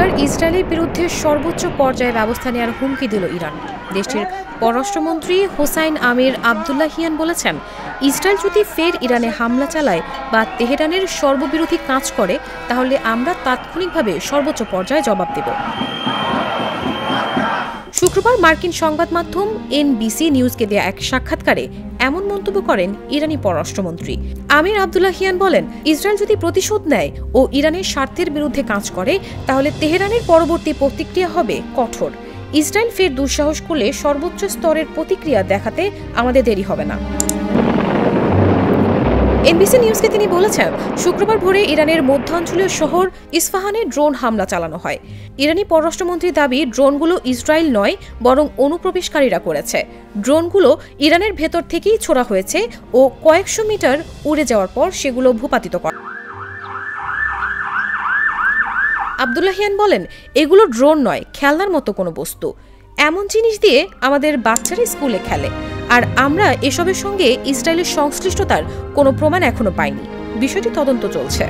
এবার ইসরায়েলের বিরুদ্ধে সর্বোচ্চ পর্যায়ে ব্যবস্থা নেওয়ার হুমকি দিল ইরান। দেশটির পররাষ্ট্রমন্ত্রী হোসাইন আমির আবদুল্লাহিয়ান বলেছেন, ইসরায়েল যদি ফের ইরানে হামলা চালায় বা তেহরানের সর্ববিরোধী কাজ করে, তাহলে আমরা তাৎক্ষণিকভাবে সর্বোচ্চ পর্যায়ে জবাব দেব। শুক্রবার মার্কিন সংবাদ মাধ্যম এনবিসি নিউজকে দেয়া এক সাক্ষাৎকারে এমন মন্তব্য করেন ইরানি পররাষ্ট্রমন্ত্রী। আমির আবদুল্লাহিয়ান বলেন, ইসরায়েল যদি প্রতিশোধ নেয় ও ইরানের স্বার্থের বিরুদ্ধে কাজ করে, তাহলে তেহরানের পরবর্তী প্রতিক্রিয়া হবে কঠোর। ইসরায়েল ফের দুঃসাহস করলে সর্বোচ্চ স্তরের প্রতিক্রিয়া দেখাতে আমাদের দেরি হবে না। এনবিসি নিউজকে তিনি বলেছেন, শুক্রবার ভোরে ইরানের মধ্যাঞ্চলীয় শহর ইস্পাহানে ড্রোন হামলা চালানো হয়। ইরানি পররাষ্ট্রমন্ত্রীর দাবি, ড্রোনগুলো ইসরায়েল নয় বরং অনুপ্রবেশকারীরা করেছে। ড্রোনগুলো ইরানের ভেতর থেকেই ছোড়া হয়েছে ও কয়েকশো মিটার উড়ে যাওয়ার পর সেগুলো ভূপাতিত করে। আবদুল্লাহিয়ান বলেন, এগুলো ড্রোন নয়, খেলনার মতো কোনো বস্তু। এমন জিনিস দিয়ে আমাদের বাচ্চারা স্কুলে খেলে, আর আমরা এসবের সঙ্গে ইসরায়েলের সংশ্লিষ্টতার কোনো প্রমাণ এখনো পাইনি। বিষয়টি তদন্ত চলছে।